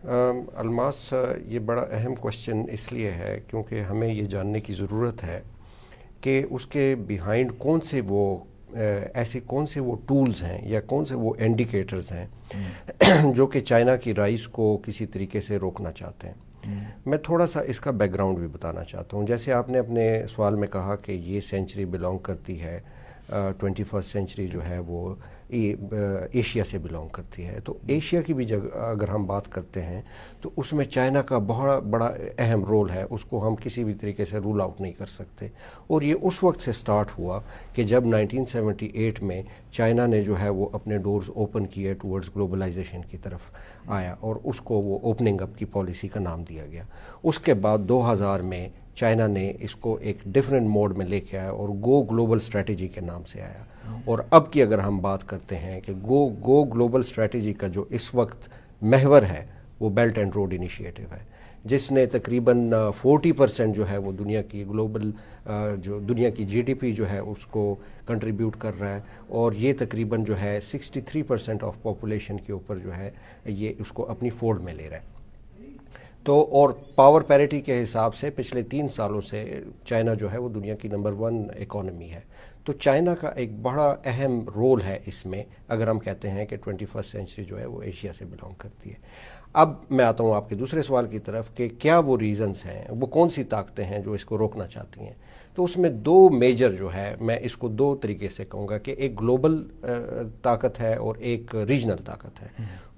الماس، یہ بڑا اہم کوشچن اس لیے ہے کیونکہ ہمیں یہ جاننے کی ضرورت ہے کہ اس کے بیہائنڈ کون سے وہ ٹولز ہیں یا کون سے وہ انڈیکیٹرز ہیں جو کہ چائنا کی رائز کو کسی طریقے سے روکنا چاہتے ہیں۔ میں تھوڑا سا اس کا بیک گراؤنڈ بھی بتانا چاہتا ہوں۔ جیسے آپ نے اپنے سوال میں کہا کہ یہ سینچری بلانگ کرتی ہے 21 سینچری جو ہے وہ ایشیا سے بلانگ کرتی ہے، تو ایشیا کی بھی جگہ اگر ہم بات کرتے ہیں تو اس میں چائنا کا بہت بڑا اہم رول ہے، اس کو ہم کسی بھی طریقے سے رول آؤٹ نہیں کر سکتے۔ اور یہ اس وقت سے سٹارٹ ہوا کہ جب 1978 میں چائنا نے جو ہے وہ اپنے ڈورز اوپن کیے ٹورڈز گلوبلائزیشن کی طرف آیا، اور اس کو وہ اوپننگ اپ کی پالیسی کا نام دیا گیا۔ اس کے بعد 2000 میں چائنا نے اس کو ایک ڈیفرنٹ موڈ میں لے کے آیا اور گو گلوبل اسٹریٹجی کے نام سے آیا۔ اور اب کی اگر ہم بات کرتے ہیں کہ گو گلوبل اسٹریٹجی کا جو اس وقت محور ہے وہ بیلٹ اینڈ روڈ انیشیٹو ہے، جس نے تقریباً 40% جو ہے وہ دنیا کی گلوبل جو دنیا کی جی ڈی پی جو ہے اس کو کنٹریبیوٹ کر رہا ہے، اور یہ تقریباً جو ہے 63% آف پاپولیشن کے اوپر جو ہے یہ اس کو اپنی فولڈ میں لے رہا ہے۔ تو اور پاور پیریٹی کے حساب سے پچھلے 3 سالوں سے چائنا جو ہے وہ دنیا کی نمبر 1 اکانومی ہے۔ تو چائنا کا ایک بڑا اہم رول ہے اس میں، اگر ہم کہتے ہیں کہ 21 سینچری جو ہے وہ ایشیا سے بلانگ کرتی ہے۔ اب میں آتا ہوں آپ کے دوسرے سوال کی طرف کہ کیا وہ ریزنز ہیں، وہ کون سی طاقتیں ہیں جو اس کو روکنا چاہتی ہیں۔ تو اس میں 2 میجر جو ہے، میں اس کو 2 طریقے سے کہوں گا کہ ایک گلوبل طاقت ہے اور ایک ریجنل طاقت ہے۔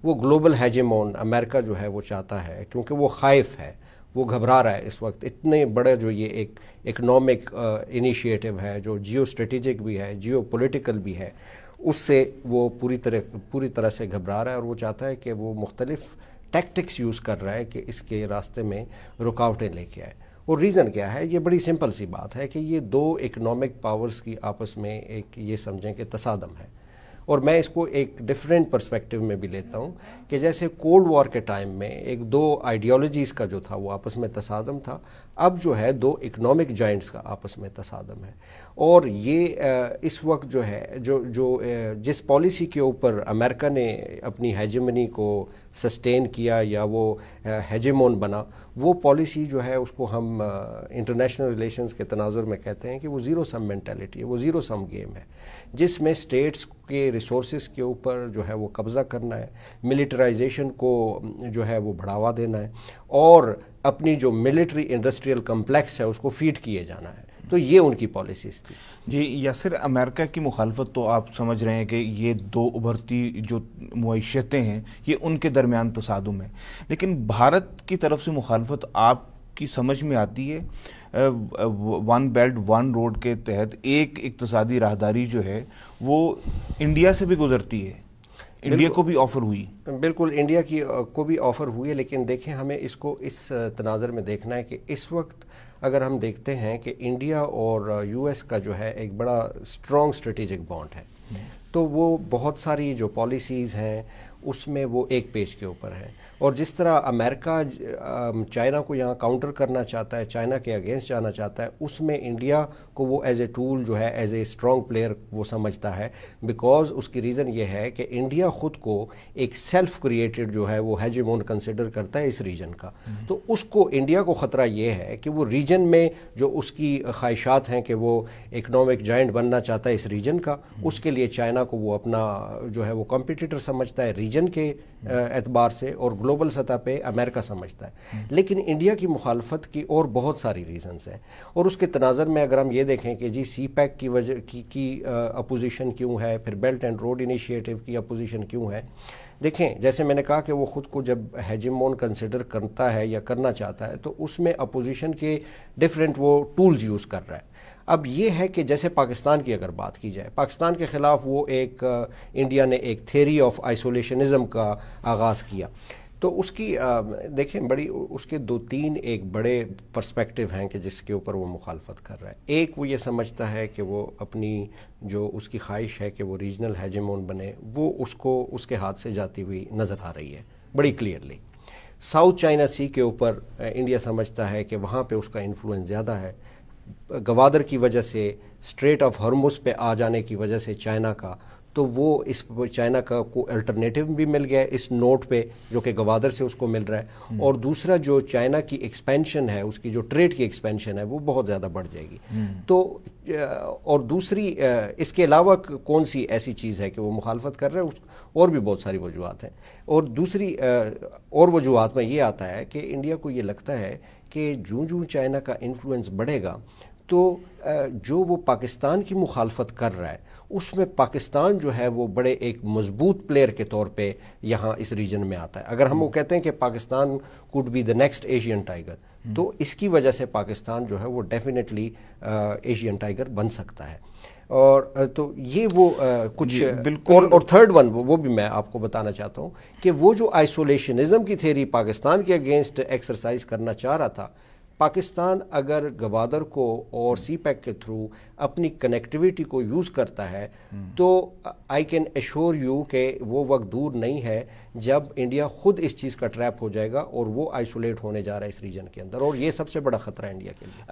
وہ گلوبل ہیجمون امریکہ جو ہے وہ چاہتا ہے، کیونکہ وہ خائف ہے، وہ گھبرا رہا ہے اس وقت، اتنے بڑے جو یہ ایک اکنامک انیشیٹو ہے جو جیو اسٹریٹجک بھی ہے، جیو پولیٹیکل بھی ہے، اس سے وہ پوری طرح سے گھبرا رہا ہے، اور وہ چاہتا ہے کہ وہ مختلف ٹیکٹکس یوز کر رہا ہے کہ اس کے راستے میں رکاوٹیں لے کے آئے۔ اور ریزن کیا ہے؟ یہ بڑی سمپل سی بات ہے کہ یہ 2 اکنامک پاورز کی آپس میں ایک یہ سمجھیں کہ تصادم ہے۔ اور میں اس کو ایک ڈیفرنٹ پرسپیکٹیو میں بھی لیتا ہوں کہ جیسے کولڈ وار کے ٹائم میں ایک 2 آئیڈیالوجیز کا جو تھا وہ آپس میں تصادم تھا، اب جو ہے 2 اکنامک جائنٹس کا آپس میں تصادم ہے۔ اور یہ اس وقت جو ہے جس پالیسی کے اوپر امریکہ نے اپنی ہیجمنی کو سسٹین کیا یا وہ ہیجمون بنا، وہ پالیسی جو ہے اس کو ہم انٹرنیشنل ریلیشنز کے تناظر میں کہتے ہیں کہ وہ زیرو سم مینٹیلٹی ہے، وہ زیرو سم گیم ہے، جس میں اسٹیٹس کے ریسورسز کے اوپر جو ہے وہ قبضہ کرنا ہے، ملٹرائزیشن کو جو ہے وہ بڑھاوا دینا ہے، اور اپنی جو ملٹری انڈسٹریل کمپلیکس ہے اس کو فیڈ کیے جانا ہے۔ تو یہ ان کی پالیسیز تھی۔ جی یاسر، امریکہ کی مخالفت تو آپ سمجھ رہے ہیں کہ یہ 2 ابھرتی جو معیشتیں ہیں یہ ان کے درمیان تصادم ہے، لیکن بھارت کی طرف سے مخالفت آپ کی سمجھ میں آتی ہے؟ 1 بیلٹ 1 روڈ کے تحت ایک اقتصادی راہداری جو ہے وہ انڈیا سے بھی گزرتی ہے، انڈیا کو بھی آفر ہوئی۔ بالکل، انڈیا کو بھی آفر ہوئی ہے، لیکن دیکھیں ہمیں اس کو اس تناظر میں دیکھنا ہے کہ اس وقت اگر ہم دیکھتے ہیں کہ انڈیا اور یو ایس کا جو ہے ایک بڑا اسٹرانگ اسٹریٹجک بانڈ ہے، تو وہ بہت ساری جو پالیسیز ہیں اس میں وہ ایک پیج کے اوپر ہے۔ اور جس طرح امریکہ چائنا کو یہاں کاؤنٹر کرنا چاہتا ہے، چائنا کے اگینسٹ جانا چاہتا ہے، اس میں انڈیا کو وہ ایز اے ٹول جو ہے، ایز اے اسٹرانگ پلیئر وہ سمجھتا ہے، بیکاز اس کی ریزن یہ ہے کہ انڈیا خود کو ایک سیلف کریٹڈ جو ہے وہ ہیجمون کنسیڈر کرتا ہے اس ریجن کا۔ تو اس کو انڈیا کو خطرہ یہ ہے کہ وہ ریجن میں جو اس کی خواہشات ہیں کہ وہ اکنامک جائنٹ بننا چاہتا ہے اس ریجن کا، اس کے لیے چائنا کو وہ اپنا جو ہے وہ کمپیٹیٹر سمجھتا ہے ریجن کے اعتبار سے، اور گلوبل سطح پہ امریکہ سمجھتا ہے۔ لیکن انڈیا کی مخالفت کی اور بہت ساری ریزنز ہیں، اور اس کے تناظر میں اگر ہم یہ دیکھیں کہ جی سی پیک کی وجہ کی اپوزیشن کیوں ہے، پھر بیلٹ اینڈ روڈ انیشیٹو کی اپوزیشن کیوں ہے۔ دیکھیں جیسے میں نے کہا کہ وہ خود کو جب ہیجمون کنسیڈر کرتا ہے یا کرنا چاہتا ہے تو اس میں اپوزیشن کے ڈیفرنٹ وہ ٹولز یوز کر رہا ہے۔ اب یہ ہے کہ جیسے پاکستان کی اگر بات کی جائے، پاکستان کے خلاف وہ ایک انڈیا نے ایک تھیوری آف آئسولیشنزم کا آغاز کیا، تو اس کی دیکھیں بڑی اس کے 2-3 ایک بڑے پرسپیکٹیو ہیں کہ جس کے اوپر وہ مخالفت کر رہا ہے۔ ایک وہ یہ سمجھتا ہے کہ وہ اپنی جو اس کی خواہش ہے کہ وہ ریجنل ہیجمون بنے، وہ اس کے ہاتھ سے جاتی ہوئی نظر آ رہی ہے بڑی کلیئرلی۔ ساؤتھ چائنا سی کے اوپر انڈیا سمجھتا ہے کہ وہاں پہ اس کا انفلوئنس زیادہ ہے، گوادر کی وجہ سے، اسٹریٹ آف ہرمز پہ آ جانے کی وجہ سے چائنا کا، تو وہ اس چائنا کا کو الٹرنیٹیو بھی مل گیا اس نوٹ پہ جو کہ گوادر سے اس کو مل رہا ہے، اور دوسرا جو چائنا کی ایکسپینشن ہے، اس کی جو ٹریڈ کی ایکسپینشن ہے وہ بہت زیادہ بڑھ جائے گی۔ تو اور دوسری اس کے علاوہ کون سی ایسی چیز ہے کہ وہ مخالفت کر رہے ہیں، اور بھی بہت ساری وجوہات ہیں، اور دوسری اور وجوہات میں یہ آتا ہے کہ انڈیا کو یہ لگتا ہے کہ جوں چائنا کا انفلوئنس بڑھے گا تو جو وہ پاکستان کی مخالفت کر رہا ہے اس میں پاکستان جو ہے وہ بڑے ایک مضبوط پلیئر کے طور پہ یہاں اس ریجن میں آتا ہے۔ اگر ہم وہ کہتے ہیں کہ Pakistan could be the next Asian tiger, تو اس کی وجہ سے پاکستان جو ہے وہ ڈیفینیٹلی ایشین ٹائیگر بن سکتا ہے۔ اور تو یہ وہ کچھ اور تھرڈ ون وہ بھی میں آپ کو بتانا چاہتا ہوں کہ وہ جو آئسولیشنزم کی تھیوری پاکستان کے اگینسٹ ایکسرسائز کرنا چاہ رہا تھا، پاکستان اگر گوادر کو اور سی پیک کے تھرو اپنی کنیکٹیویٹی کو یوز کرتا ہے تو آئی کین ایشور یو کہ وہ وقت دور نہیں ہے جب انڈیا خود اس چیز کا ٹریپ ہو جائے گا اور وہ آئسولیٹ ہونے جا رہا ہے اس ریجن کے اندر، اور یہ سب سے بڑا خطرہ ہے انڈیا کے لیے۔